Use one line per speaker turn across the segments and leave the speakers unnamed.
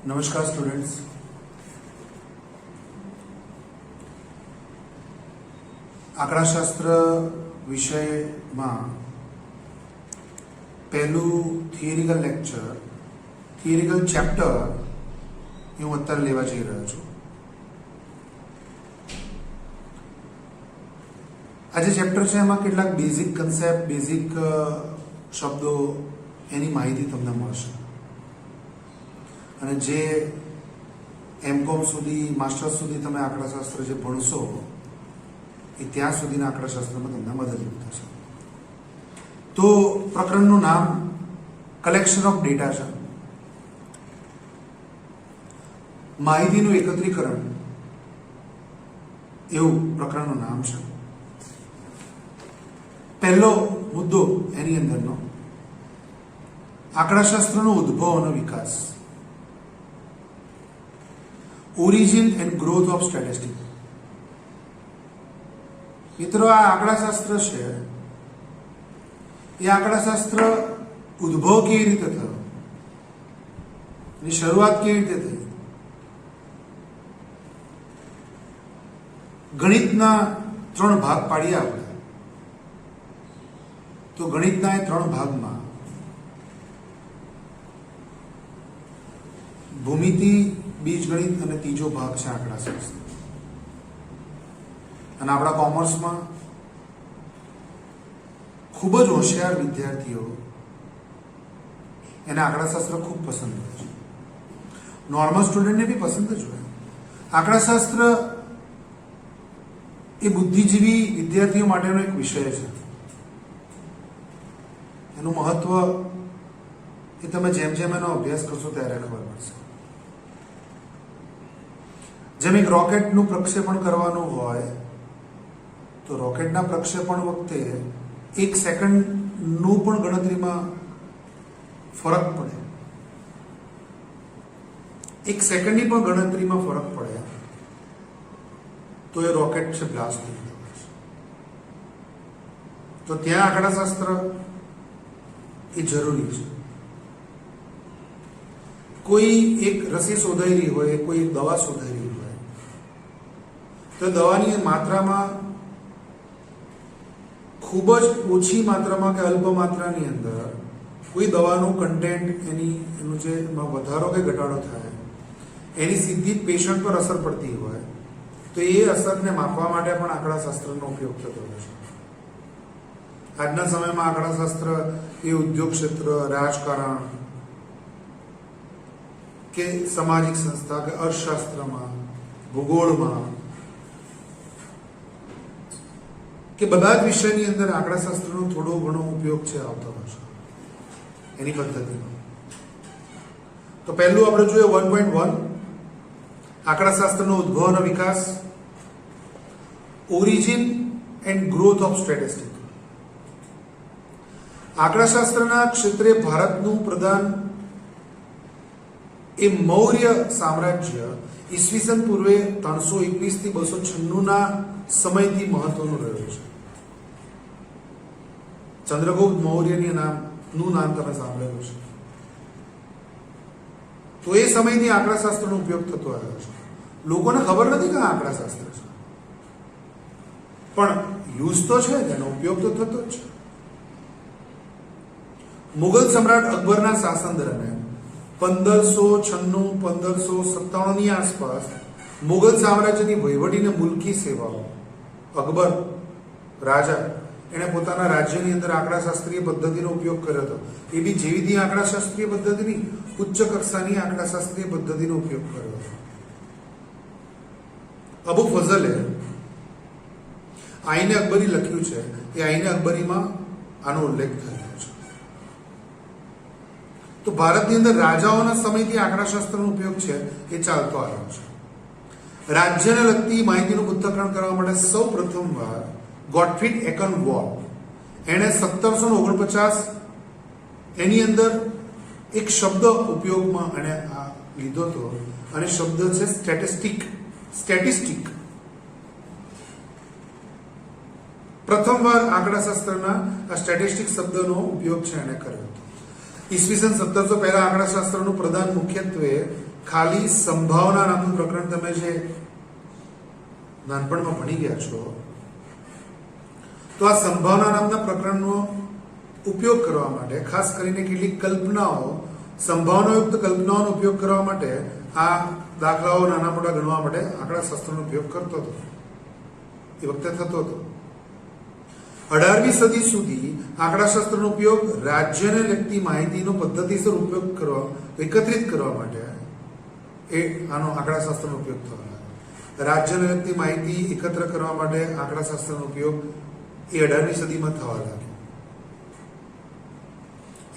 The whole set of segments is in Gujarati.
नमस्कार स्टूडेंट्स। आंकड़ाशास्त्र विषय में पहलू थियरिकल लेक्चर थियरिकल चैप्टर हूँ अत्यारे लेवा जई रह्यो छुं। आज चैप्टर है एमां केटलाक बेसिक कन्सेप्ट बेसिक शब्दों एनी माहिती तमने मळशे અને જે એમકોમ સુધી માસ્ટર્સ સુધી તમે આંકડાશાસ્ત્ર જે ભણશો એ ત્યાં સુધીના આંકડાશાસ્ત્રમાં તમને મદદરૂપ થશે। તો પ્રકરણનું નામ કલેક્શન ઓફ ડેટા છે, માહિતીનું એકત્રીકરણ એવું પ્રકરણનું નામ છે। પહેલો મુદ્દો એની અંદરનો આંકડાશાસ્ત્રનો ઉદ્ભવ અને વિકાસ, origin and growth of statistic. મિત્રો, આ આંકડાશાસ્ત્ર છે એ આંકડાશાસ્ત્ર ઉદ્ભવ કેવી રીતે થયો, એની શરૂઆત કેવી રીતે થઈ, ગણિતના ત્રણ ભાગ પાડીએ આપણે તો ગણિતના એ ત્રણ ભાગમાં ભૂમિતિ, बीजगणित અને ત્રીજો ભાગ છે આંકડાશાસ્ત્ર। અને આપણા કોમર્સમાં ખૂબ જ હોશિયાર વિદ્યાર્થીઓ એને આંકડાશાસ્ત્ર ખૂબ પસંદ હોય છે, નોર્મલ સ્ટુડન્ટને બી પસંદ જ હોય। આંકડાશાસ્ત્ર એ બુદ્ધિજીવી વિદ્યાર્થીઓ માટેનો એક વિષય છે। એનું મહત્વ એ તમે જેમ જેમ એનો અભ્યાસ કરશો ત્યારે ખબર પડશે। જેમ એક રોકેટનું પ્રક્ષેપણ કરવાનું હોય તો રોકેટના પ્રક્ષેપણ વખતે 1 સેકન્ડનું પણ ગણતરીમાં ફરક પડે, 1 સેકન્ડની પણ ગણતરીમાં ફરક પડે તો એ રોકેટ છે બ્લાસ્ટ થઈ જાય છે। તો ત્યાં આંકડાશાસ્ત્ર એ જરૂરી છે। કોઈ એક રસી શોધાઈ રહી હોય, કોઈ એક દવા શોધાઈ રહી હોય તો દવાની માત્રામાં ખૂબ જ ઓછી માત્રામાં કે અલ્પ માત્રાની અંદર કોઈ દવાનું કન્ટેન્ટ એનું જે વધારો કે ઘટાડો થાય એની સીધી પેશન્ટ પર અસર પડતી હોય તો એ અસરને માપવા માટે પણ આંકડાશાસ્ત્રનો ઉપયોગ થતો હોય છે। આજના સમયમાં આંકડાશાસ્ત્ર એ ઉદ્યોગ ક્ષેત્ર, રાજકારણ કે સામાજિક સંસ્થા કે અર્થશાસ્ત્રમાં, ભૂગોળમાં કે બધા જ વિષયની અંદર આંકડાશાસ્ત્રનો થોડો ઘણો ઉપયોગ છે આવતો હોય છે એની પદ્ધતિનો। તો પહેલું આપણે જોઈએ 1.1 આંકડાશાસ્ત્રનો ઉદ્ભવ અને વિકાસ, origin and growth of statistic. આંકડાશાસ્ત્રના ક્ષેત્રે ભારતનું પ્રદાન એ મૌર્ય સામ્રાજ્ય ઈસવીસન પૂર્વે 321 થી 296 ના સમયથી મહત્વનું રહ્યું છે। ચંદ્રગુપ્ત મૌર્યનું નામ તમે સાંભળેલું છે। તો એ સમયથી આંકડાશાસ્ત્રનો ઉપયોગ થતો આવ્યો છે। લોકોને ખબર નથી કે આંકડાશાસ્ત્ર છે, પણ યુઝ તો છે, તેનો ઉપયોગ તો થતો જ છે। મુગલ સમ્રાટ અકબરના શાસન દરમિયાન 1596-1597 ની આસપાસ મુગલ સામ્રાજ્યની વહીવટી અને મુલકી સેવાઓ અકબર રાજા એણે પોતાના રાજ્યની અંદર આંકડાશાસ્ત્રીય પદ્ધતિનો ઉપયોગ કર્યો હતો। એ બી જેવી આંકડાશાસ્ત્રીય પદ્ધતિની ઉચ્ચ કક્ષાની આંકડાશાસ્ત્રીય પદ્ધતિનો ઉપયોગ કર્યો હતો। અબુ ફઝલે આઈને અકબરી લખ્યું છે, એ આઈને અકબરીમાં આનો ઉલ્લેખ થયો છે। તો ભારતની અંદર રાજાઓના સમયથી આંકડાશાસ્ત્રનો ઉપયોગ છે એ ચાલતો આવ્યો છે। રાજ્યને લગતી માહિતીનું પૃથ્થકરણ કરવા માટે સૌ પ્રથમવાર ગોટફ્રીડ એકનવોલ એણે 1749 એની અંદર એક શબ્દ ઉપયોગમાં એણે લીધો હતો અને શબ્દ છે સ્ટેટિસ્ટિક। પ્રથમવાર આંકડાશાસ્ત્રના આ સ્ટેટિસ્ટિક શબ્દનો ઉપયોગ છે એણે કર્યો હતો। ઈસવીસન 1700 પહેલા આંકડાશાસ્ત્રનું પ્રદાન મુખ્યત્વે ખાલી સંભાવના નામનું પ્રકરણ તમે જે નાનપણમાં ભણી ગયા છો, તો આ સંભાવના નામના પ્રકરણનો ઉપયોગ કરવા માટે ખાસ કરીને કેટલીક કલ્પનાઓ, સંભાવનાયુક્ત કલ્પનાઓનો ઉપયોગ કરવા માટે આ દાખલાઓ નાના મોટા ગણવા માટે આંકડા શાસ્ત્રનો ઉપયોગ કરતો હતો, એ વખતે થતો હતો. 18મી સદી સુધી આંકડાશાસ્ત્રનો ઉપયોગ રાજ્યને લગતી માહિતીનો પદ્ધતિસર ઉપયોગ કરવા, એકત્રિત કરવા માટે આનો આંકડાશાસ્ત્રનો ઉપયોગ થયો. રાજ્યને લગતી માહિતી એકત્ર કરવા માટે આંકડાશાસ્ત્રનો ઉપયોગ એ 18મી સદીમાં થવા લાગ્યો.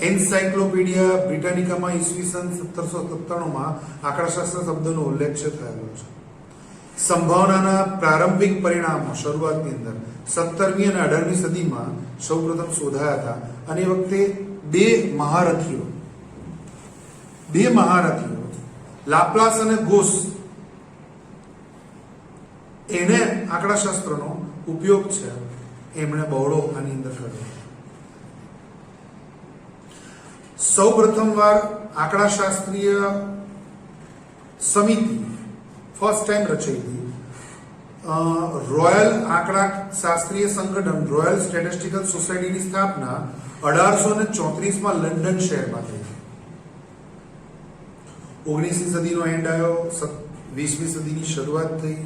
એન્સાઇક્લોપીડિયા બ્રિટાનિકામાં ઈસવીસન 1797માં આંકડાશાસ્ત્ર શબ્દનો ઉલ્લેખ થયેલો છે. સંભાવનાના પ્રારંભિક પરિણામો શરૂઆતની અંદર 17મી અને 18મી સદીમાં સૌપ્રથમ શોધાયા હતા, અને એ વખતે બે મહારથીઓ લાપ્લાસ અને ગોસ, એને આંકડાશાસ્ત્રનો ઉપયોગ છે એમણે બહોળો આની અંદર કર્યો. સૌ પ્રથમવાર આંકડાશાસ્ત્રીય સમિતિ ફર્સ્ટ ટાઈમ રચાઈ હતી. રોયલ આંકડા શાસ્ત્રીય સંગઠન, રોયલ સ્ટેટિસ્ટિકલ સોસાયટીની સ્થાપના 1834માં લંડન શહેરમાં થઈ. 19મી સદીનો એન્ડ આવ્યો, 20મી સદીની શરૂઆત થઈ.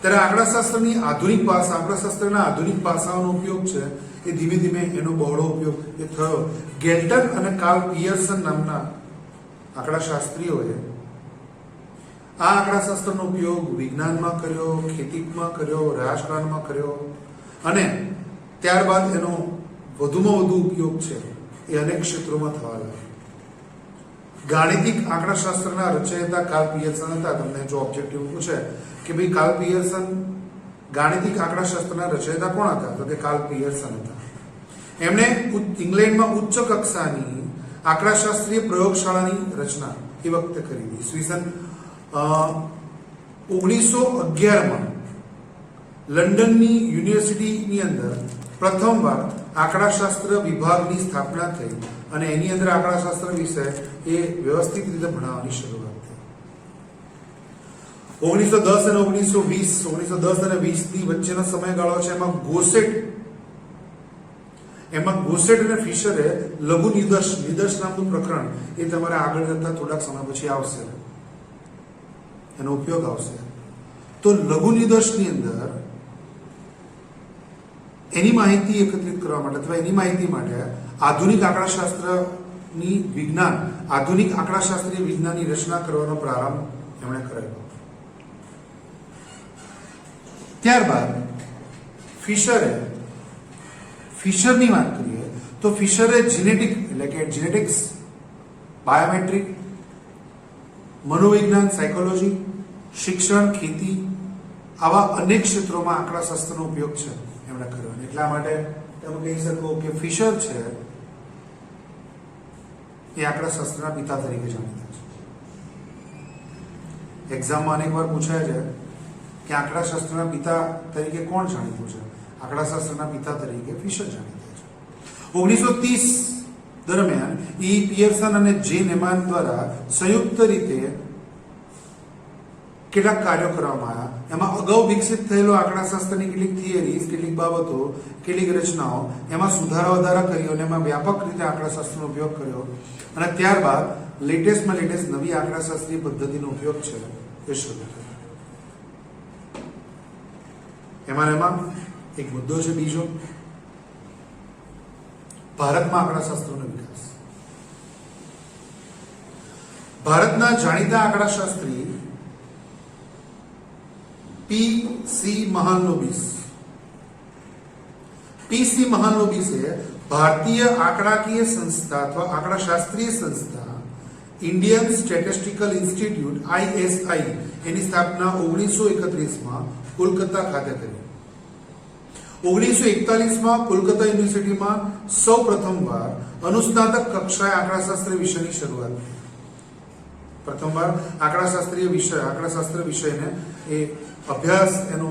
ત્યારે આંકડાશાસ્ત્રના આધુનિક પાસાઓનો ઉપયોગ છે એ ધીમે ધીમે એનો બહોળો ઉપયોગ એ થયો. ગેલ્ટન અને કાર્લ પિયર્સન નામના આંકડાશાસ્ત્રીઓએ આ આંકડાશાસ્ત્રનો ઉપયોગ વિજ્ઞાનમાં કર્યો, ખેતીમાં કર્યો, રાજકારણમાં કર્યો, અને ત્યારબાદ એનો વધુમાં વધુ ઉપયોગ છે એ અનેક ક્ષેત્રોમાં થવા લાગ્યો. ગાણિતિક આંકડાશાસ્ત્રના રચયિતા કાર્લ પિયર્સન હતા. તમને જો ઓબ્જેક્ટિવ પૂછે કે ભાઈ કાર્લ પિયર્સન ગાણિતિક આંકડાશાસ્ત્રના રચયિતા કોણ હતા, તો તે કાર્લ પિયર્સન હતા. એમણે ઇંગ્લેન્ડમાં ઉચ્ચ કક્ષાની આંકડાશાસ્ત્રીય પ્રયોગશાળાની રચના એ વખતે કરી હતી. ઈસવીસન 1911માં લંડનની યુનિવર્સિટીની અંદર પ્રથમવાર આંકડાશાસ્ત્ર વિભાગની સ્થાપના થઈ, અને એની અંદર આંકડાશાસ્ત્ર વિષય એ વ્યવસ્થિત રીતે ભણાવવાની શરૂઆત થઈ. 1910 અને 1920 અને 20ની વચ્ચેનો સમયગાળો છે. એમાં ગોસેટ અને ફિશરે લઘુ નિદર્શ નામનું પ્રકરણ, એ તમારે આગળ જતા થોડાક સમય પછી આવશે, એનો ઉપયોગ આવશે. તો લઘુ નિદર્શની અંદર એની માહિતી એકત્રિત કરવા માટે અથવા એની માહિતી માટે આધુનિક આંકડાશાસ્ત્રીય વિજ્ઞાનની રચના કરવાનો પ્રારંભ એમણે કરેલો. ત્યારબાદ ફિશરની વાત કરીએ તો ફિશરે જેનેટિક્સ, બાયોમેટ્રિક, મનોવિજ્ઞાન, સાયકોલોજી, શિક્ષણ, ખેતી, આવા અનેક ક્ષેત્રોમાં આંકડાશાસ્ત્રનો ઉપયોગ છે એમણે કર્યો. એટલા માટે તમે કહી શકો કે ફિશર છે એ આંકડાશાસ્ત્રના પિતા તરીકે જાણીતા છે. એક્ઝામમાં અનેક વાર પૂછાય છે કે આંકડાશાસ્ત્રના પિતા તરીકે કોણ જાણીતું છે? આંકડાશાસ્ત્રના પિતા તરીકે ફિશર જાણીતા છે. 1930 દરમિયાન પિયર્સન અને જે નેમાન દ્વારા સંયુક્ત રીતે કેટલાક કાર્યો કરવામાં આવ્યા. એમાં અગાઉ વિકસિત થયેલો આંકડાશાસ્ત્રની કેટલીક થિયરીઝ, કેટલીક બાબતો, કેટલીક રચનાઓ, એમાં સુધારા વધારા કર્યો અને એમાં વ્યાપક રીતે આંકડાશાસ્ત્રનો ઉપયોગ કર્યો. અને ત્યારબાદ લેટેસ્ટમાં લેટેસ્ટ નવી આંકડાશાસ્ત્રીય પદ્ધતિનો ઉપયોગ છે એ શરૂ થયો. એમાં એક મુદ્દો છે બીજો, ભારતમાં આંકડાશાસ્ત્રનો વિકાસ. ભારતના જાણીતા આંકડાશાસ્ત્રી પી.સી. મહાલનોબિસે ભારતીય આંકડાકીય સંસ્થા અથવા આંકડાશાસ્ત્રીય સંસ્થા ઇન્ડિયન સ્ટેટિસ્ટિકલ ઇન્સ્ટિટ્યૂટ ISI એની સ્થાપના 1931માં કોલકાતા ખાતે કરી. 1941માં કોલકાતા યુનિવર્સિટીમાં સૌ પ્રથમવાર અનુસ્નાતક કક્ષાએ આંકડાશાસ્ત્ર વિષયની શરૂઆત થઈ. પ્રથમવાર આંકડાશાસ્ત્ર વિષયને એ અભ્યાસ એનો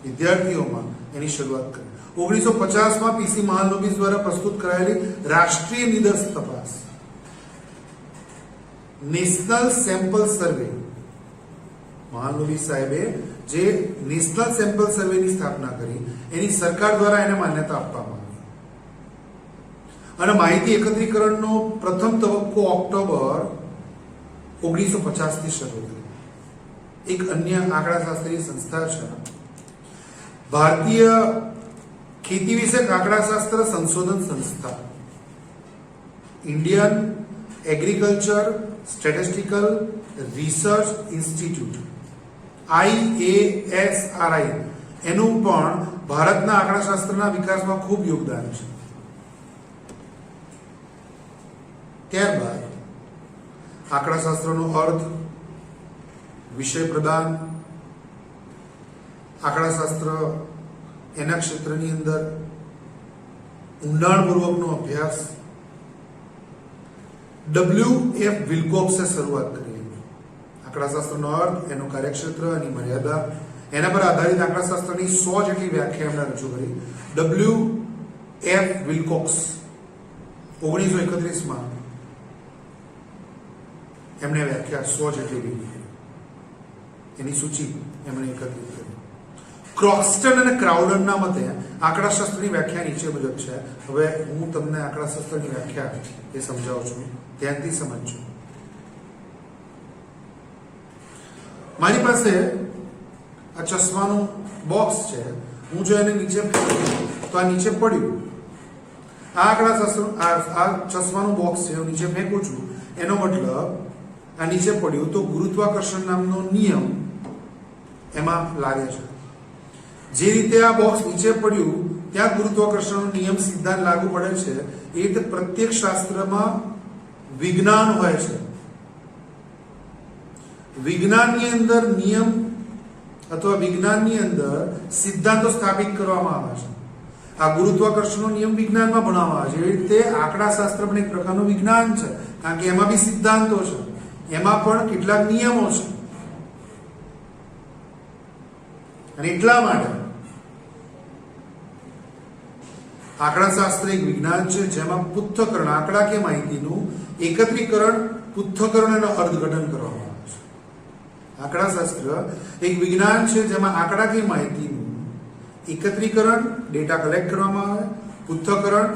વિદ્યાર્થીઓમાં એની શરૂઆત કરી. 1950માં પી.સી. મહાલનોબિસ દ્વારા પ્રસ્તુત કરાયેલી રાષ્ટ્રીય નિદર્શ તપાસ નેશનલ સેમ્પલ સર્વે, મહાલનોબિસ સાહેબે જે નેશનલ સેમ્પલ સર્વેની સ્થાપના કરી એની સરકાર દ્વારા એને માન્યતા આપવામાં આવી અને માહિતી એકત્રીકરણનો પ્રથમ તબક્કો ઓક્ટોબર 1950 થી શરૂ થયો. એક અન્ય આંકડાશાસ્ત્રીય સંસ્થા છે ભારતીય ખેતી વિષયક આંકડાશાસ્ત્ર સંશોધન સંસ્થા, Indian agriculture statistical research institute, IASRI. એનું પણ ભારતના આંકડાશાસ્ત્રના વિકાસમાં ખૂબ યોગદાન છે. ત્યારબાદ આંકડાશાસ્ત્રનો અર્થ, વિષય પ્રદાન, આંકડાશાસ્ત્ર એના ક્ષેત્રની અંદર ઊંડાણપૂર્વકનો અભ્યાસ. W.F. વિલ્કોક્સે શરૂઆત કરી. આંકડાશાસ્ત્રનો અર્થ, એનું કાર્યક્ષેત્ર, એની મર્યાદા, એના પર આધારિત આંકડાશાસ્ત્રની 100 જેટલી વ્યાખ્યા એમણે રજૂ કરી. W.F. વિલ્કોક્સ 1931માં એમણે વ્યાખ્યા 100 જેટલી લીધી. એની સૂચિ એમણે એકત્રિત કરી. ક્રોક્સ્ટન અને ક્રાઉડનના મતે આંકડાશાસ્ત્રની વ્યાખ્યા નીચે મુજબ છે. હવે હું તમને આંકડાશાસ્ત્રની વ્યાખ્યા એ સમજાવું છું, ધ્યાનથી સમજજો. મારી પાસે આ ચશ્માનું બોક્સ છે. હું જો એને નીચે ફેંકું તો આ નીચે પડ્યું. આ આંકડાશાસ્ત્ર, આ ચશ્માનું બોક્સ છે, હું નીચે ફેંકું છું, એનો મતલબ આ નીચે પડ્યું તો ગુરુત્વાકર્ષણ નામનો નિયમ એમાં લાગે છે. જે રીતે આ બોક્સ નીચે પડ્યું ત્યાં ગુરુત્વાકર્ષણનો નિયમ સિદ્ધાંત લાગુ પડે છે, એ રીતે પ્રત્યેક શાસ્ત્રમાં વિજ્ઞાન હોય છે. વિજ્ઞાનની અંદર નિયમ અથવા વિજ્ઞાનની અંદર સિદ્ધાંતો સ્થાપિત કરવામાં આવે છે. આ ગુરુત્વાકર્ષણનો નિયમ વિજ્ઞાનમાં ભણવામાં આવે છે. એ રીતે આંકડાશાસ્ત્ર પણ એક પ્રકારનું વિજ્ઞાન છે, કારણ કે એમાં બી સિદ્ધાંતો છે, એમાં પણ કેટલાક નિયમો છે. અને એટલા માટે આંકડાશાસ્ત્ર એક વિજ્ઞાન છે જેમાં પૃથ્થકરણ, આંકડાકીય માહિતીનું એકત્રીકરણ, પૃથ્થકરણ અને અર્થઘટન કરવામાં આવે છે. આંકડાશાસ્ત્ર એક વિજ્ઞાન છે જેમાં આંકડાકીય માહિતીનું એકત્રીકરણ, ડેટા કલેક્ટ કરવામાં આવે, પૃથ્થકરણ,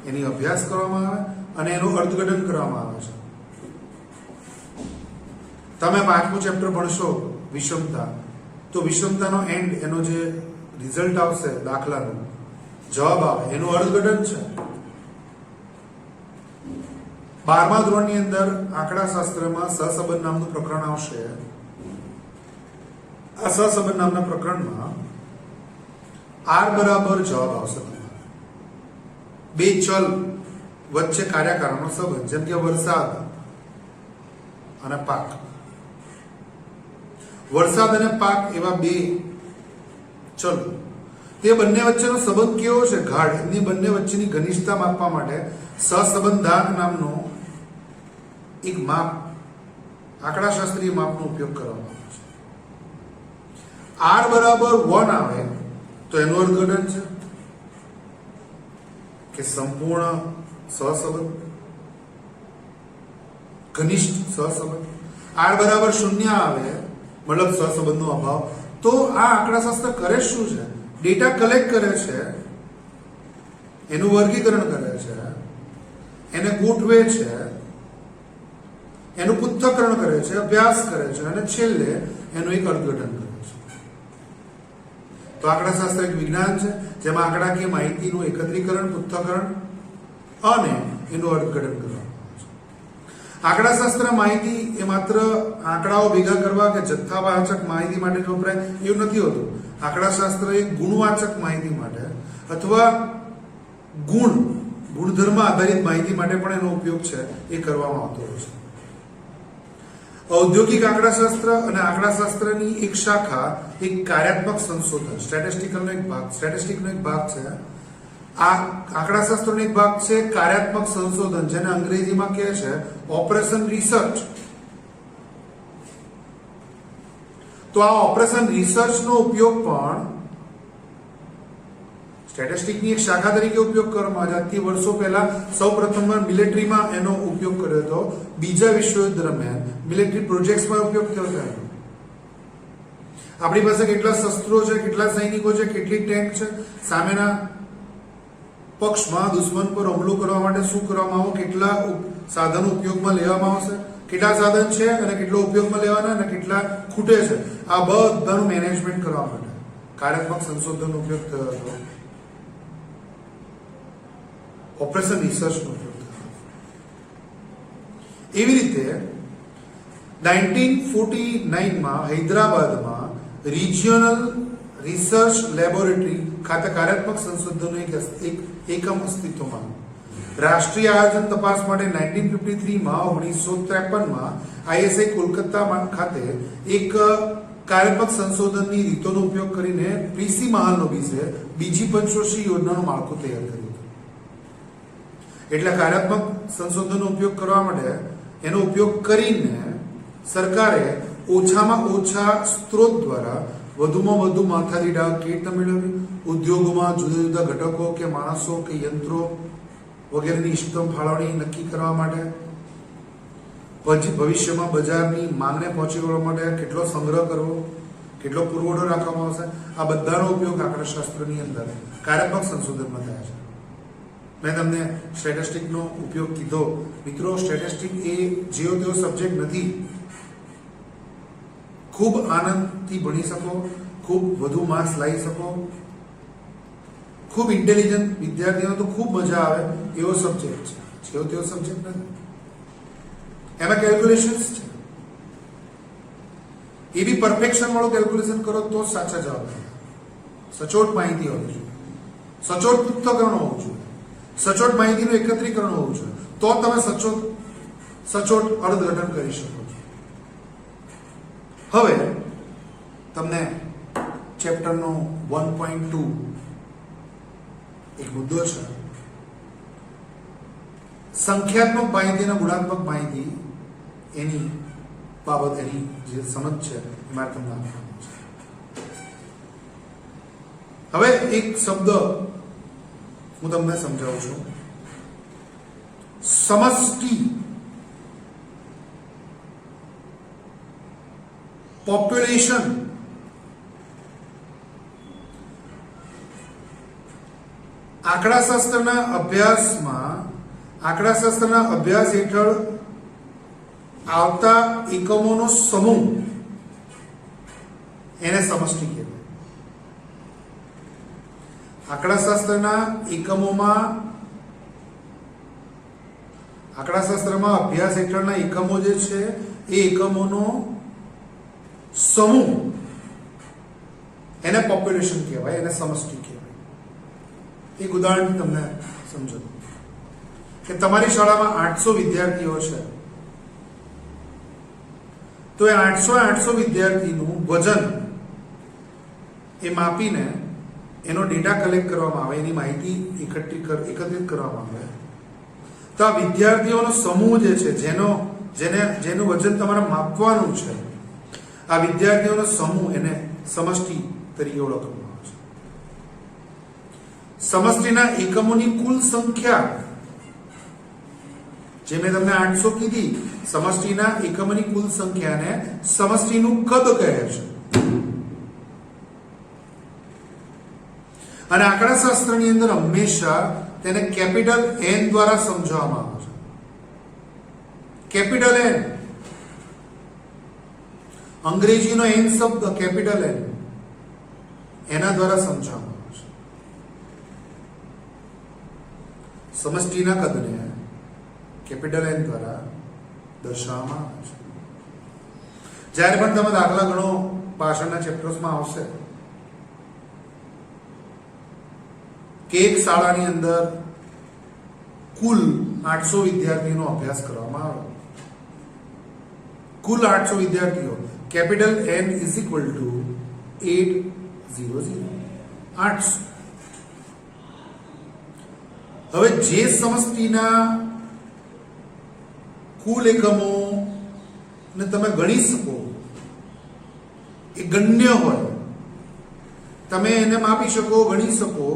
એની અભ્યાસ કરવામાં આવે અને એનું અર્થઘટન કરવામાં આવે છે. તમે 5મું ચેપ્ટર ભણશો વિષમતા, તો વિષમતાનો એન્ડ, એનો જે રિઝલ્ટ આવશે, દાખલાનો જવાબ આવે, એનું અર્થઘટન છે. 12મા ધોરણની અંદર આંકડાશાસ્ત્રમાં સહસંબંધ નામનું પ્રકરણ આવશે. આ સહસંબંધ નામના પ્રકરણમાં R બરાબર જવાબ આવશે. બે ચલ વચ્ચે કાર્યકારણનો સંબંધ, જેમ કે વરસાદ અને પાક. વરસાદ અને પાક એવા બે ચલ, તે બંને વચ્ચેનો સંબંધ કેવો છે, ગાઢ. એમની બંને વચ્ચેની ઘનિષ્ઠતા માપવા માટે સહસંબંધાંક નામનો એક માપ, આંકડાશાસ્ત્રીય માપનો ઉપયોગ કરવામાં આવે છે. R બરાબર 1 આવે તો એનું અર્થઘટન છે કે સંપૂર્ણ સહસંબંધ, ઘનિષ્ઠ સહસંબંધ. R બરાબર 0 આવે મતલબ સહસંબંધનો અભાવ. તો આ આંકડાશાસ્ત્ર કરે શું છે? ડેટા કલેક્ટ કરે છે, એનું વર્ગીકરણ કરે છે, એને ગોઠવે છે, એનું પૃથ્થકરણ કરે છે, અભ્યાસ કરે છે અને છેલ્લે એનું એક અર્થઘટન કરે છે. તો આંકડાશાસ્ત્ર એક વિજ્ઞાન છે જેમાં આંકડાકીય માહિતીનું એકત્રીકરણ, પૃથ્થકરણ અને એનું અર્થઘટન કરવામાં આવે છે. આંકડાશાસ્ત્ર માહિતી એ માત્ર આંકડાઓ ભેગા કરવા કે જથ્થાવાચક માહિતી માટે જ વપરાય એવું નથી હોતું. આંકડાશાસ્ત્ર એ ગુણવાચક માહિતી માટે અથવા ગુણધર્મ આધારિત માહિતી માટે પણ એનો ઉપયોગ છે એ કરવામાં આવતો હોય છે. ઔદ્યોગિક આંકડાશાસ્ત્ર અને આંકડાશાસ્ત્રની એક શાખા એક કાર્યાત્મક સંશોધન, સ્ટેટિસ્ટિકનો એક ભાગ છે. આ આંકડાશાસ્ત્રનો એક ભાગ છે કાર્યાત્મક સંશોધન, જેને અંગ્રેજીમાં કહે છે ઓપરેશન રિસર્ચ. તો આ ઓપરેશન રિસર્ચનો ઉપયોગ પણ સ્ટેટિસ્ટિકની એક શાખા તરીકે ઉપયોગ કરવામાં આવે છે. આજથી વર્ષો પહેલા સૌ પ્રથમવાર મિલિટરીમાં એનો ઉપયોગ કર્યો હતો. બીજા વિશ્વયુદ્ધ દરમિયાન મિલિટરી પ્રોજેક્ટ્સમાં ઉપયોગ થયો હતો. આપણી પાસે કેટલા શસ્ત્રો છે, કેટલા સૈનિકો છે, કેટલી ટેન્ક છે, સામેના પક્ષમાં દુશ્મન પર હુમલો કરવા માટે શું કરવામાં આવે, કેટલા સાધનો ઉપયોગમાં લેવામાં આવશે, કેટલા સાધન છે અને કેટલો ઉપયોગમાં લેવાના અને કેટલા ખૂટે છે, આ બધાનું મેનેજમેન્ટ કરવા માટે કાર્યાત્મક સંશોધનનો ઉપયોગ થયો હતો. ઓપરેશન રિસર્ચનો ઉપયોગ થયો. એવી રીતે 1949માં હૈદરાબાદમાં રિજિયોનલ રિસર્ચ લેબોરેટરી ખાતે કાર્યાત્મક સંશોધનનો એક એકમ અસ્તિત્વમાં. રાષ્ટ્રીય આયોજન તપાસ માટે 1953માં 1953માં આઈએસઆઈ કોલકાતા ખાતે એક કાર્યાત્મક સંશોધનની રીતોનો ઉપયોગ કરીને પ્રીસી મહાલનોબિસે બીજી પંચવર્ષીય યોજનાનું માળખું તૈયાર કર્યું હતું. એટલે કાર્યાત્મક સંશોધનનો ઉપયોગ કરવા માટે એનો ઉપયોગ કરીને સરકારે ઓછામાં ઓછા સ્ત્રોત દ્વારા વધુમાં વધુ માથાદીઠ આવક કેવી રીતે મેળવવી, ઉદ્યોગોમાં જુદા જુદા ઘટકો કે માણસો કે યંત્રો વગેરેની ઇષ્ટતમ ફાળવણી નક્કી કરવા માટે, ભવિષ્યમાં બજારની માંગને પહોંચી વળવા માટે કેટલો સંગ્રહ કરવો, કેટલો પુરવઠો રાખવામાં આવશે, આ બધાનો ઉપયોગ આંકડાશાસ્ત્રની અંદર કાર્યાત્મક સંશોધનમાં થાય છે. મેં તમને સ્ટેટિસ્ટિકનો ઉપયોગ કીધો. મિત્રો, સ્ટેટિસ્ટિક એ જેવો તેવો સબ્જેક્ટ નથી. ખૂબ આનંદથી ભણી શકો, ખૂબ વધુ માર્ક્સ લાવી શકો, ખૂબ ઇન્ટેલિજન્ટ વિદ્યાર્થીઓને તો ખૂબ મજા આવે એવો સબ્જેક્ટ છે. જેવો તેવો સબ્જેક્ટ નથી. એમાં કેલ્ક્યુલેશન્સ છે. એ બી પરફેક્શન વાળું કેલ્ક્યુલેશન કરો તો સાચા જવાબ આવે. સચોટ માહિતી હોવી જોઈએ, સચોટ પૃથ્થકરણ હોવું જોઈએ, સચોટ માહિતીનું એકત્રીકરણ હોવું જોઈએ, તો તમે સચોટ અર્થઘટન કરી શકો છો. હવે તમને ચેપ્ટરનો 1.2 એક મુદ્દો છે. સંખ્યાત્મક માહિતી અને ગુણાત્મક માહિતી એની બાબત, એની જે સમજ છે એમાં તમને આપવાનું છે. હવે એક શબ્દ હું તમને સમજાવું છું. સમષ્ટિ. પોપ્યુલેશન. આંકડાશાસ્ત્રના અભ્યાસ હેઠળ આવતા એકમોનો સમૂહ એને સમષ્ટિ કહેવાય. આંકડાશાસ્ત્રમાં અભ્યાસ હેઠળના એકમો જે છે એ એકમોનો સમૂહ એને પોપ્યુલેશન કહેવાય, એને સમષ્ટિ કહેવાય. એક ઉદાહરણ તમને સમજો કે તમારી શાળામાં 800 વિદ્યાર્થીઓ છે, તો એ 800 વિદ્યાર્થીનું વજન એ માપીને એનો ડેટા કલેક્ટ કરવામાં આવે, એની માહિતી એકત્રિત કરવામાં આવે. તો આ વિદ્યાર્થીઓનો સમૂહ જે છે, જેનું વજન તમારે માપવાનું છે, આ વિદ્યાર્થીઓનો સમૂહ એને સમષ્ટિ તરીકે ઓળખવામાં આવે છે. સમષ્ટિના એકમોની કુલ સંખ્યા, જે મેં તમને 800 કીધી, સમષ્ટિના એકમોની કુલ સંખ્યાને સમષ્ટિનું કદ કહે છે. અને આંકડાશાસ્ત્રની અંદર હંમેશા તેને કેપિટલ N દ્વારા સમજાવવામાં આવે છે. કેપિટલ N, અંગ્રેજીનો N શબ્દ કેપિટલ N, એના દ્વારા સમજાવવામાં આવે છે. સમષ્ટિના કદને કેપિટલ N દ્વારા દર્શાવવામાં આવે છે. જ્યારે પણ તમે દાખલા ગણો, પાછળના ચેપ્ટર્સમાં આવશે કે એક શાળાની અંદર કુલ 800 વિદ્યાર્થીઓનો અભ્યાસ કરવામાં આવે. કુલ 800 વિદ્યાર્થીઓ, capital N is equal to 800. હવે જે સમષ્ટિના કુલ એકમો ને તમે ગણી શકો, એ ગણ્ય હોય, તમે એને માપી શકો, ગણી શકો,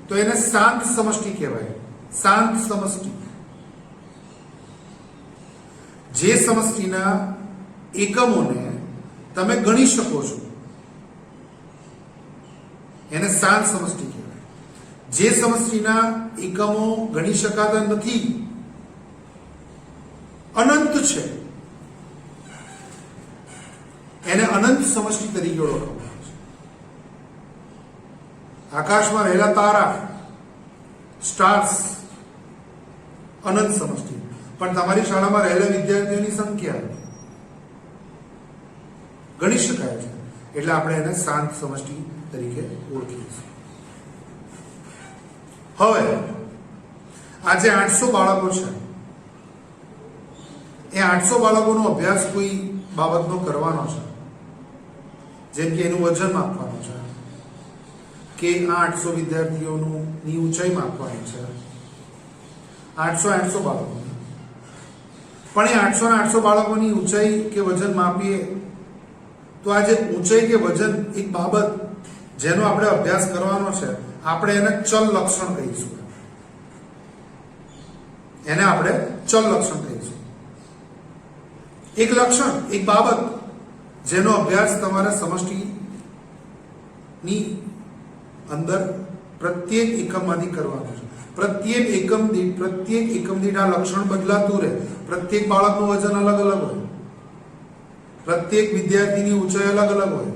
તો તો એને શાંત સમષ્ટિ કહેવાય. શાંત સમષ્ટિ. જે સમષ્ટિના એકમોને તમે ગણી શકો છો એને શાંત સમષ્ટિ કહેવાય. જે સમષ્ટિના એકમો ગણી શકાતા નથી, અનંત છે, એને અનંત સમષ્ટિ તરીકે ઓળખવામાં આવે છે. આકાશમાં રહેલા તારા, સ્ટાર્સ, અનંત સમષ્ટિ. પણ તમારી શાળામાં રહેલા વિદ્યાર્થીઓની સંખ્યા ગણી શકાય છે, એટલે આપણે એને શાંત સમષ્ટિ તરીકે ઓળખીએ છીએ. હવે આ જે 800 બાળકો છે, એ 800 બાળકોનો અભ્યાસ કોઈ બાબતનો કરવાનો છે, જેમ કે એનું વજન માપવાનું છે, કે આ 800 વિદ્યાર્થીઓની ઊંચાઈ માપવાની છે, 800 બાળકો. પણ એ 800 બાળકોની ઊંચાઈ કે વજન માપીએ તો આ જે ઊંચાઈ કે વજન એક બાબત જેનો આપણે અભ્યાસ કરવાનો છે, આપણે એને ચલ લક્ષણ કહીશું. એને આપણે ચલ લક્ષણ કહીશું. એક લક્ષણ, એક બાબત જેનો અભ્યાસ તમારે સમષ્ટિની અંદર પ્રત્યેક એકમમાંથી કરવાનો છે. પ્રત્યેક એકમ દીઠ આ લક્ષણ બદલાતું રહે. પ્રત્યેક બાળકનું વજન અલગ અલગ હોય, પ્રત્યેક વિદ્યાર્થીની ઊંચાઈ અલગ અલગ હોય.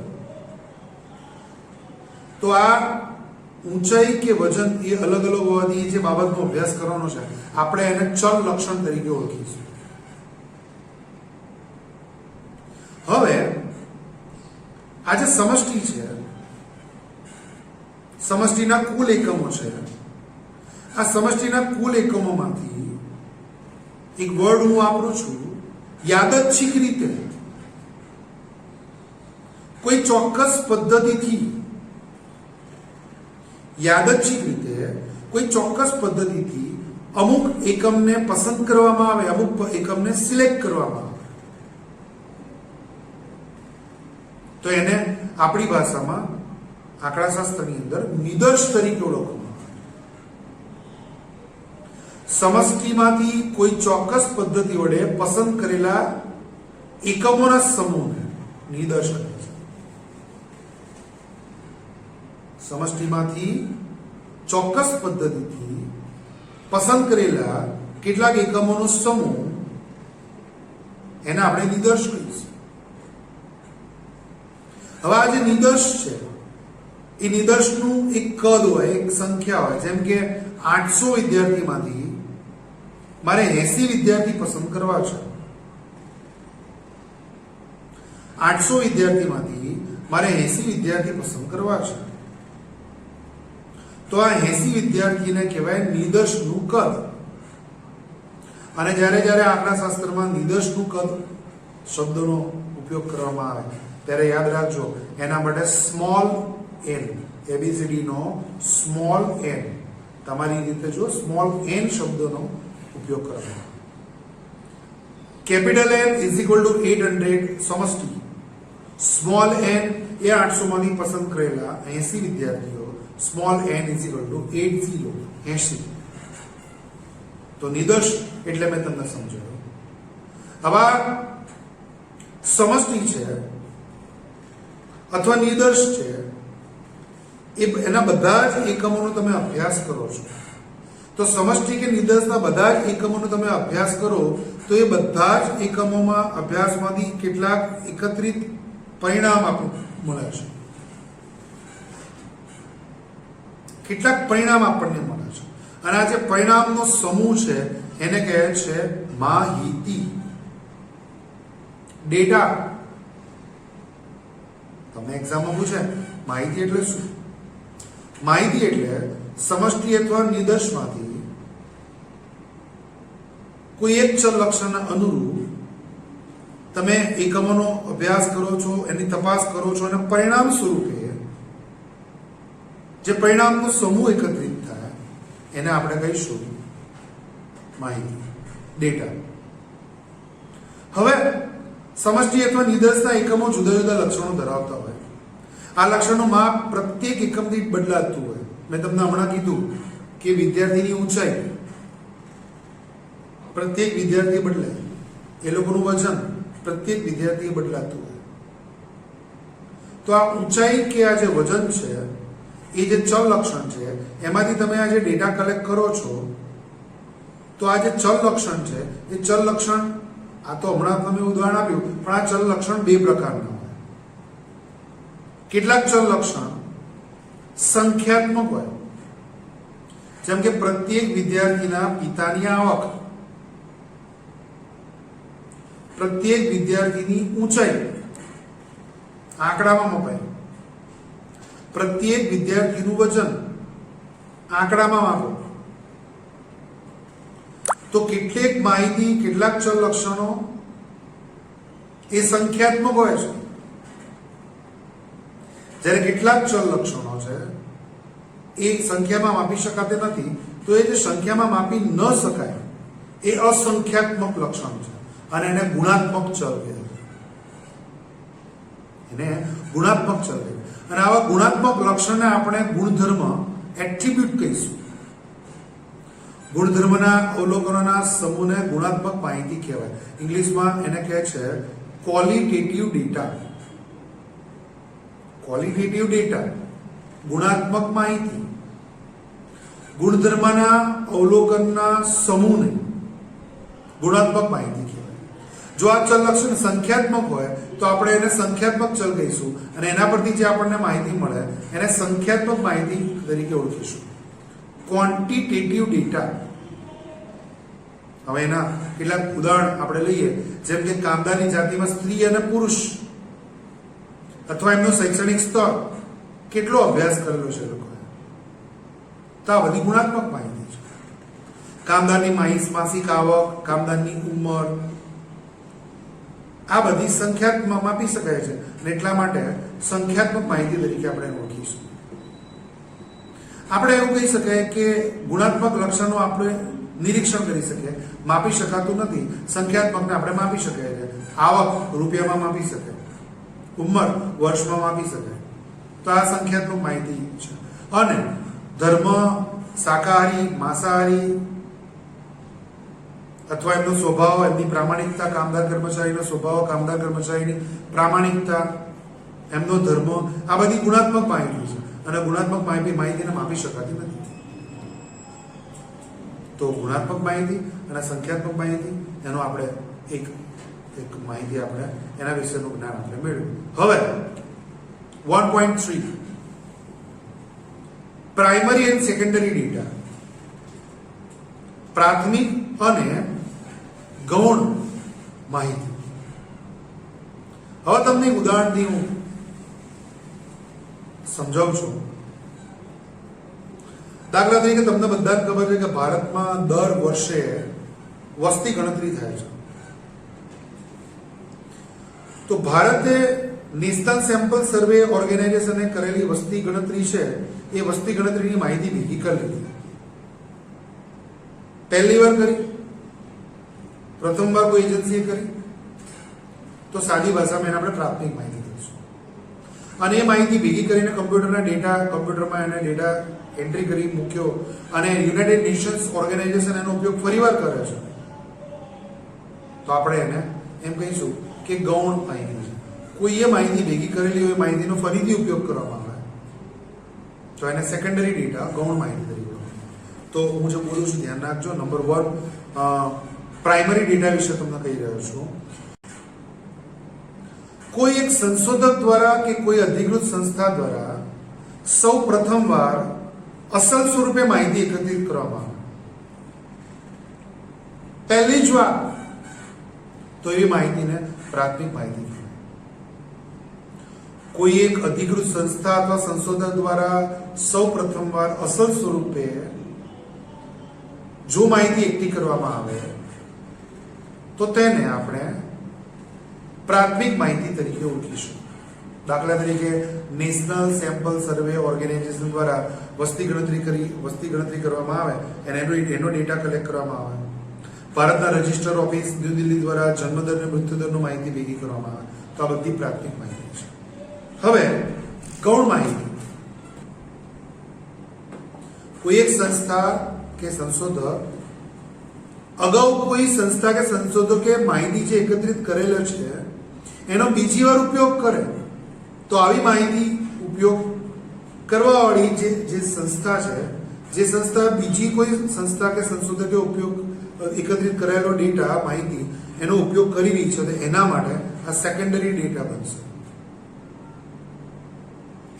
તો આ ઊંચાઈ કે વજન એ અલગ અલગ હોવાથી જે બાબતનો અભ્યાસ કરવાનો છે, આપણે એને ચલ લક્ષણ તરીકે ઓળખીશું. હવે આ જે સમષ્ટિ છે, સમષ્ટિના કુલ એકમો છે, આ સમષ્ટિના કુલ એકમોમાંથી એક વર્ડ હું વાપરું છું, યાદચ્છિક રીતે કોઈ ચોક્કસ પદ્ધતિથી, યાદચ્છિક રીતે કોઈ ચોક્કસ પદ્ધતિથી અમુક એકમને પસંદ કરવામાં આવે, અમુક એકમને સિલેક્ટ કરવામાં આવે, તો એને આપણી ભાષામાં આંકડાશાસ્ત્રની અંદર નિદર્શ તરીકે ઓળખવામાં આવે. સમષ્ટિમાંથી કોઈ ચોક્કસ પદ્ધતિ વડે પસંદ કરેલા એકમોના સમૂહને નિદર્શ કહે છે. સમષ્ટિમાંથી ચોક્કસ પદ્ધતિથી પસંદ કરેલા કેટલાક એકમોનો સમૂહ, એને આપણે નિદર્શ કહીશું. હવે આ જે નિદર્શ છે, એ નિદર્શનું એક કદ હોય, એક સંખ્યા હોય. જેમ કે 800 વિદ્યાર્થીમાંથી મારે 80 વિદ્યાર્થી પસંદ કરવા છે. 800 વિદ્યાર્થીમાંથી મારે 80 વિદ્યાર્થી પસંદ કરવા છે. તો આ 80 વિદ્યાર્થીને કહેવાય નિદર્શનું કદ. અને જ્યારે આંકડાશાસ્ત્રમાં નિદર્શનું કદ શબ્દનો ઉપયોગ કરવામાં આવે ત્યારે યાદ રાખજો, એના માટે સ્મોલ n, ABCD નો સ્મોલ n, તમારી રીતે જો સ્મોલ n શબ્દનો ઉપયોગ કરવાનો. Capital N is equal to 800 સમષ્ટિ. સ્મોલ n એ 800 માંથી પસંદ કરેલા 80 વિદ્યાર્થીઓ, small n is equal to 80. તો નિદર્શ એટલે મેં તમને સમજાવ્યું. હવે સમષ્ટિ છે અથવા નિદર્શ છે, એના બધા જ એકમોનો તમે અભ્યાસ કરો છો. તો સમષ્ટિ કે નિદર્શના બધા જ એકમોનો તમે અભ્યાસ કરો તો એ બધા જ એકમોમાં અભ્યાસમાંથી કેટલાક એકત્રિત પરિણામ મળે છે. કેટલાક પરિણામ આપણને મળે છે. અને આ જે પરિણામનો સમૂહ છે એને કહે છે માહિતી, ડેટા. તમને એક્ઝામમાં પૂછે માહિતી એટલે શું? માહિતી એટલે સમષ્ટિ અથવા નિદર્શમાંથી કોઈ એક ચલ લક્ષણના અનુરૂપ તમે એકમોનો અભ્યાસ કરો છો, એની તપાસ કરો છો અને પરિણામ સ્વરૂપે જે પરિણામનો સમૂહ એકત્રિત થાય એને આપણે કહીશું માહિતી, ડેટા. હવે સમષ્ટિ અથવા નિદર્શના એકમો જુદા જુદા લક્ષણો ધરાવતા હોય. આ લક્ષણનું માપ પ્રત્યેક એકમ દીઠ બદલાતું હોય. મેં તમને હમણાં કીધું કે વિદ્યાર્થીની ઊંચાઈ પ્રત્યેક વિદ્યાર્થી બદલાય, એ લોકોનું વજન પ્રત્યેક વિદ્યાર્થી બદલાતું હોય. તો આ ઊંચાઈ કે આ જે વજન છે એ જે ચલ લક્ષણ છે એમાંથી તમે આ જે ડેટા કલેક્ટ કરો છો, તો આ જે ચલ લક્ષણ છે એ ચલ લક્ષણ, આ તો હમણાં તમે ઉદાહરણ આપ્યું, પણ આ ચલ લક્ષણ બે પ્રકારના હોય. કેટલાક ચલ લક્ષણ સંખ્યાત્મક હોય, જેમ કે પ્રત્યેક વિદ્યાર્થીના પિતાની આવક, પ્રત્યેક વિદ્યાર્થીની ઊંચાઈ આંકડામાં મપાય, પ્રત્યેક વિદ્યાર્થીનું વજન આંકડામાં માપો. તો કેટલીક માહિતી, કેટલાક ચલ લક્ષણો એ સંખ્યાત્મક હોય છે, જ્યારે કેટલાક ચલ લક્ષણો છે એ સંખ્યામાં માપી શકાતી નથી. તો એ જે સંખ્યામાં માપી ન શકાય એ અસંખ્યાત્મક લક્ષણ છે અને એને ગુણાત્મક ચલ કહેવાય. એને ગુણાત્મક ચલ કહેવાય. અને આવા ગુણાત્મક લક્ષણને આપણે ગુણધર્મ, એટ્રીબ્યુટ કહીશું. ગુણધર્મના અવલોકનોના સમૂહને ગુણાત્મક માહિતી કહેવાય. ઇંગ્લિશમાં એને કહે છે ક્વોલિટેટિવ ડેટા. ક્વોલિટેટિવ ડેટા, ગુણાત્મક માહિતી. ગુણધર્મના અવલોકનના સમૂહને ગુણાત્મક માહિતી કહેવાય. જો આ ચલ લક્ષણ સંખ્યાત્મક હોય તો આપણે એને સંખ્યાત્મક ચલ કહીશું અને એના પરથી જે આપણને માહિતી મળે એને સંખ્યાત્મક માહિતી તરીકે ઓળખીશું. Quantitative data. હવે એના કેટલાક ઉદાહરણ આપણે લઈએ, જેમ કે કામદારની જાતિમાં સ્ત્રી અને પુરુષ, અથવા એમનો શૈક્ષણિક સ્તર, કેટલો અભ્યાસ કરેલો છે લોકોએ, તો આ બધી ગુણાત્મક માહિતી છે. કામદારની માસિક આવક, કામદારની ઉંમર, આ બધી સંખ્યાત્મક માપી શકાય છે અને એટલા માટે સંખ્યાત્મક માહિતી તરીકે આપણે ઓળખીશું. આપણે એવું કહી શકાય કે ગુણાત્મક લક્ષણો આપણે નિરીક્ષણ કરી શકીએ, માપી શકાતું નથી. સંખ્યાત્મકને આપણે માપી શકીએ છીએ. આવક રૂપિયામાં માપી શકાય, ઉંમર વર્ષમાં માપી શકાય. તો આ સંખ્યાત્મક માહિતી છે. અને ધર્મ, શાકાહારી, માંસાહારી, અથવા એમનો સ્વભાવ, એમની પ્રામાણિકતા, કામદાર કર્મચારીનો સ્વભાવ, કામદાર કર્મચારીની પ્રામાણિકતા, એમનો ધર્મ, આ બધી ગુણાત્મક માહિતી છે અને ગુણાત્મક માહિતીને માપી શકાતી નથી. તો ગુણાત્મક માહિતી અને સંખ્યાત્મક માહિતી એનો આપણે એક માહિતી આપણે એના વિશેનું જ્ઞાન આપણે મેળવ્યું. હવે 1.3 પ્રાઇમરી એન્ડ સેકન્ડરી ડેટા. પ્રાથમિક અને ગૌણ માહિતી. હવે તમને ઉદાહરણથી હું સમજાવું છું. દાખલા તરીકે તમને બધાને ખબર છે કે ભારતમાં દર વર્ષે વસ્તી ગણતરી થાય છે. તો ભારતે નેશનલ સેમ્પલ સર્વે ઓર્ગેનાઇઝેશને કરેલી વસ્તી ગણતરી છે એ વસ્તી ગણતરીની માહિતી ભેગી કરી લીધી. પહેલી વાર કરી, પ્રથમવાર કોઈ એજન્સીએ કરી, તો સાદી ભાષામાં એને આપણે પ્રાથમિક માહિતી કહીશું. અને એ માહિતી ભેગી કરીને કમ્પ્યુટરમાં એને ડેટા એન્ટ્રી કરી મૂક્યો અને યુનાઇટેડ નેશન્સ ઓર્ગેનાઇઝેશન એનો ઉપયોગ ફરીવાર કરે છે, તો આપણે એને એમ કહીશું કે ગૌણ માહિતી છે. કોઈએ માહિતી ભેગી કરેલી હોય, માહિતીનો ફરીથી ઉપયોગ કરવામાં આવે તો એને સેકન્ડરી ડેટા, ગૌણ માહિતી તરીકે. તો હું જે બોલું છું ધ્યાન રાખજો. નંબર 1 પ્રાઇમરી ડેટા વિશે તમને કહી રહ્યો છું. કોઈ એક સંશોધક દ્વારા કે કોઈ અધિકૃત સંસ્થા દ્વારા સૌ પ્રથમવાર અસલ સ્વરૂપે માહિતી એકત્રિત કરવામાં આવે, પહેલી જ વાર, તો એવી માહિતીને પ્રાથમિક માહિતી કહેવાય. કોઈ એક અધિકૃત સંસ્થા અથવા સંશોધક દ્વારા સૌ પ્રથમવાર અસલ સ્વરૂપે જો માહિતી એકઠી કરવામાં આવે તો તેને આપણે પ્રાથમિક માહિતી તરીકે ઓળખીશું. દાખલા તરીકે નેશનલ સેમ્પલ સર્વે ઓર્ગેનાઇઝેશન દ્વારા વસ્તી ગણતરી કરવામાં આવે અને એનો ડેટા કલેક્ટ કરવામાં આવે. ભારતના રજિસ્ટર ઓફિસ ન્યૂ દિલ્હી દ્વારા જન્મદર અને મૃત્યુદરની માહિતી ભેગી કરવામાં આવે, તો આ બધી પ્રાથમિક માહિતી છે. હવે ગૌણ માહિતી. કોઈ એક સંસ્થા કે સંશોધક અગાઉ કોઈ સંસ્થા કે સંશોધકે માહિતી જે એકત્રિત કરેલો છે એનો બીજી વાર ઉપયોગ કરે તો આવી માહિતી ઉપયોગ કરવાવાળી જે સંસ્થા છે, જે સંસ્થા બીજી કોઈ સંસ્થા કે સંશોધકે ઉપયોગ એકત્રિત કરેલો ડેટા માહિતી એનો ઉપયોગ કરી રહી છે તો એના માટે આ સેકન્ડરી ડેટા બનશે,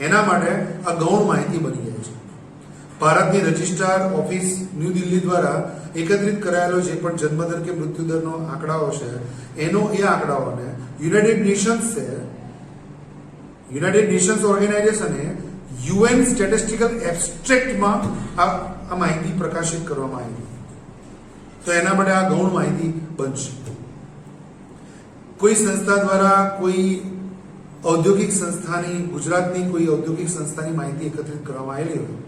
એના માટે આ ગૌણ માહિતી બની જાય છે. ભારતની રજિસ્ટ્રાર ઓફિસ ન્યૂ દિલ્હી દ્વારા એકત્રિત કરાયેલો જે પણ જન્મદર કે મૃત્યુદરનો આંકડાઓ છે એ આંકડાઓને યુનાઇટેડ નેશન્સ ઓર્ગેનાઇઝેશને યુએન સ્ટેટિસ્ટિકલ એબ્સ્ટ્રેક્ટમાં આ માહિતી પ્રકાશિત કરવામાં આવી, તો એના માટે આ ગૌણ માહિતી બનશે. કોઈ સંસ્થા દ્વારા કોઈ ઔદ્યોગિક સંસ્થાની, ગુજરાતની કોઈ ઔદ્યોગિક સંસ્થાની માહિતી એકત્રિત કરવામાં આવેલી હોય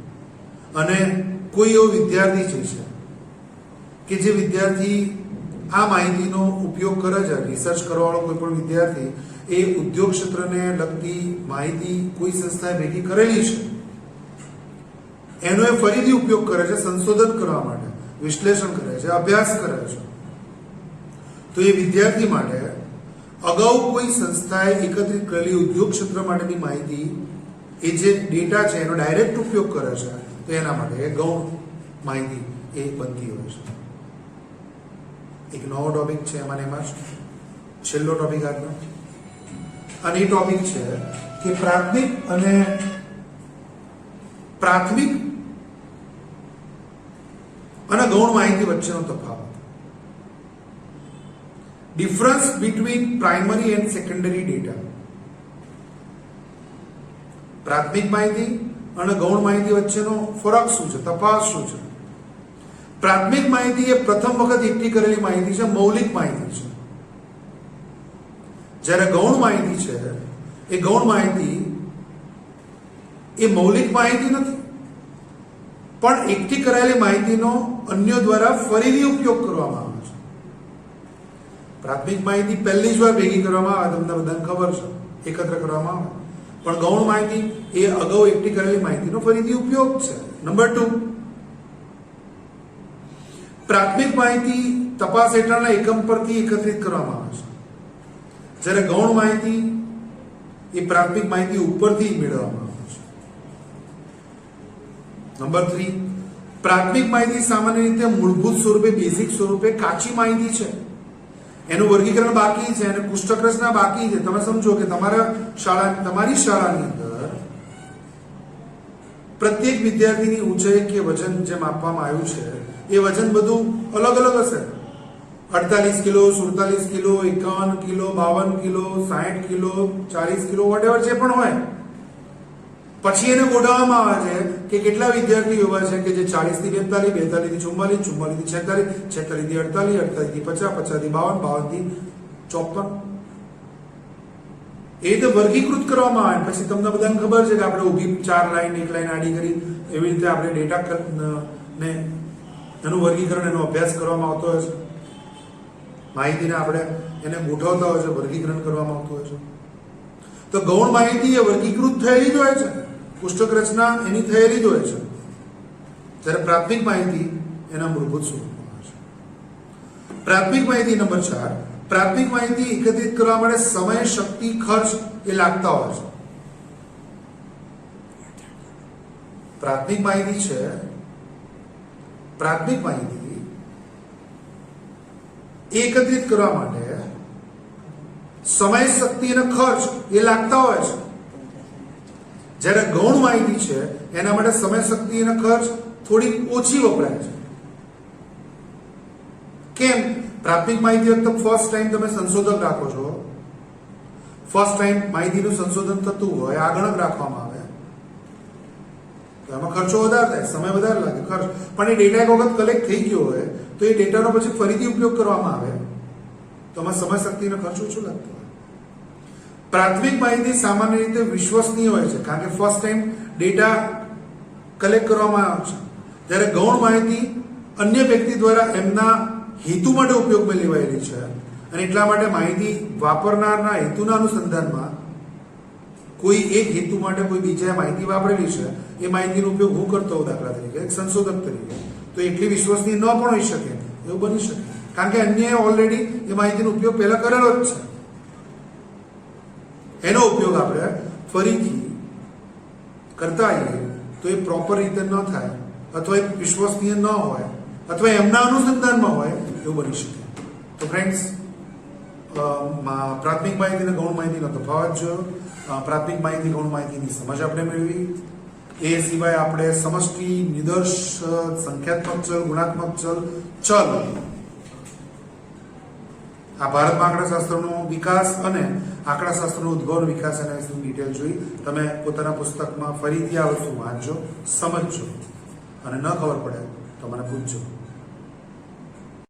અને કોઈ એવો વિદ્યાર્થી જે છે કે જે વિદ્યાર્થી આ માહિતીનો ઉપયોગ કરે છે, રિસર્ચ કરવાવાળો કોઈ પણ વિદ્યાર્થી એ ઉદ્યોગ ક્ષેત્રને લગતી માહિતી કોઈ સંસ્થાએ ભેગી કરેલી છે એનો એ ફરીથી ઉપયોગ કરે છે સંશોધન કરવા માટે, વિશ્લેષણ કરે છે, અભ્યાસ કરે છે, તો એ વિદ્યાર્થી માટે અગાઉ કોઈ સંસ્થાએ એકત્રિત કરેલી ઉદ્યોગ ક્ષેત્ર માટેની માહિતી એ જે ડેટા છે એનો ડાયરેક્ટ ઉપયોગ કરે છે તો એના માટે એ ગૌણ માહિતી એ બનતી હોય છે. એક નવો ટોપિક છે એમાં છેલ્લો ટોપિક આજનો, અને એ ટોપિક છે કે પ્રાથમિક અને ગૌણ માહિતી વચ્ચેનો તફાવત. Difference between primary and secondary data. પ્રાથમિક માહિતી અને ગૌણ માહિતી વચ્ચેનો ફરક શું છે, તફાવત શું છે? પ્રાથમિક માહિતી એ પ્રથમ વખત એકઠી કરેલી માહિતી છે, મૌલિક માહિતી છે. જ્યારે ગૌણ માહિતી છે એ ગૌણ માહિતી એ મૌલિક માહિતી નથી, પણ એકઠી કરાયેલી માહિતીનો અન્યો દ્વારા ફરીથી ઉપયોગ કરવામાં આવે છે. પ્રાથમિક માહિતી પહેલી જ વાર ભેગી કરવામાં આવે, તમને બધાને ખબર છે, એકત્ર કરવામાં આવે, પણ ગૌણ માહિતી એ અગાઉ એકઠી કરેલી માહિતીનો ફરીથી ઉપયોગ છે. નંબર 2, પ્રાથમિક માહિતી તપાસ હેઠળના એકમ પરથી એકત્રિત કરવામાં આવે છે, જ્યારે ગૌણ માહિતી એ પ્રાથમિક માહિતી ઉપરથી મેળવવામાં આવે છે. નંબર 3, પ્રાથમિક માહિતી સામાન્ય રીતે મૂળભૂત સ્વરૂપે, બેઝિક સ્વરૂપે કાચી માહિતી છે, એનું વર્ગીકરણ બાકી છે અને પુસ્તક રચના બાકી છે. તમે સમજો કે તમારી શાળાની અંદર પ્રત્યેક વિદ્યાર્થીની ઊંચાઈ કે વજન જે માપવામાં આવ્યું છે એ વજન બધું અલગ અલગ હશે. 48 kilo, 47 kilo, 51 kilo, 52 kilo, 60 kilo, 40 kilo, whatever જે પણ હોય, પછી એને ગોઠવવામાં આવે છે કે કેટલા વિદ્યાર્થીઓ એવા છે કે જે 40 થી 42, 42 થી 44, 44 થી 46, 46 થી 48, 48 થી 50, 50 થી 52, 52 થી 54, એ રીતે વર્ગીકૃત કરવામાં આવે. પછી તમને બધાને ખબર છે કે આપણે ઊભી 4 લાઈન, 1 લાઈન આડી કરી એવી રીતે આપણે ડેટા ને એનું વર્ગીકરણ, એનો અભ્યાસ કરવામાં આવતો હોય છે. માહિતીને આપણે એને ગોઠવતા હોય છે, વર્ગીકરણ કરવામાં આવતું હોય છે. તો ગૌણ માહિતી એ વર્ગીકૃત થયેલી જ હોય છે, પુસ્તક રચના એની થયેલી જ હોય છે, જ્યારે પ્રાથમિક માહિતી એના મૂળભૂત સ્વરૂપમાં હોય છે. પ્રાથમિક માહિતી નંબર 4, પ્રાથમિક માહિતી એકત્રિત કરવા માટે સમય, શક્તિ, ખર્ચ એ લાગતા હોય છે. પ્રાથમિક માહિતી છે, પ્રાથમિક માહિતી એકત્રિત કરવા માટે સમય, શક્તિ અને ખર્ચ એ લાગતા હોય છે, જ્યારે ગૌણ માહિતી છે એના માટે સમય, શક્તિ અને ખર્ચ થોડી ઓછી વપરાય છે. કેમ? પ્રાથમિક માહિતી વખતે ફર્સ્ટ ટાઈમ તમે સંશોધક રાખો છો, ફર્સ્ટ ટાઈમ માહિતીનું સંશોધન થતું હોય, આગળ રાખવામાં આવે તો એમાં ખર્ચો વધારે થાય, સમય વધારે લાગે, ખર્ચ. પણ એ ડેટા એક વખત કલેક્ટ થઈ ગયો હોય તો એ ડેટાનો પછી ફરીથી ઉપયોગ કરવામાં આવે તો એમાં સમય, શક્તિ અને ખર્ચ ઓછું લાગતું હોય. પ્રાથમિક માહિતી સામાન્ય રીતે વિશ્વસનીય હોય છે, કારણ કે ફર્સ્ટ ટાઈમ ડેટા કલેક્ટ કરવામાં આવે છે, જ્યારે ગૌણ માહિતી અન્ય વ્યક્તિ દ્વારા એમના હેતુ માટે ઉપયોગમાં લેવાયેલી છે અને એટલા માટે માહિતી વાપરનારના હેતુના અનુસંધાનમાં કોઈ એક હેતુ માટે કોઈ બીજાએ માહિતી વાપરેલી છે, એ માહિતીનો ઉપયોગ હું કરતો હોઉં દાખલા તરીકે એક સંશોધક તરીકે, તો એટલી વિશ્વસનીય ન પણ હોઈ શકે, એવું બની શકે, કારણ કે અન્યએ ઓલરેડી એ માહિતીનો ઉપયોગ પહેલા કરેલો જ છે. એનો ઉપયોગ આપણે ફરીથી કરતા આવીએ તો એ પ્રોપર રીતે ન થાય, અથવા એ વિશ્વસનીય ન હોય, અથવા એમના અનુસંધાનમાં હોય, એવું બની શકે. તો ફ્રેન્ડ્સ, પ્રાથમિક માહિતી અને ગૌણ માહિતીનો તફાવત જોયો. પ્રાથમિક માહિતી ગૌણ માહિતીની સમજ આપણે મેળવી. એ સિવાય આપણે સમષ્ટિ, નિદર્શ, સંખ્યાત્મક ચલ, ગુણાત્મક ચલ આ ભારતમાં આંકડાશાસ્ત્રનો વિકાસ અને આંકડાશાસ્ત્રનો ઉદ્ભવ, વિકાસ એના વિશેની ડિટેલ જોઈ. તમે પોતાના પુસ્તકમાં ફરીથી આ વસ્તુ વાંચજો, સમજજો, અને ન ખબર પડે તો મને પૂછજો.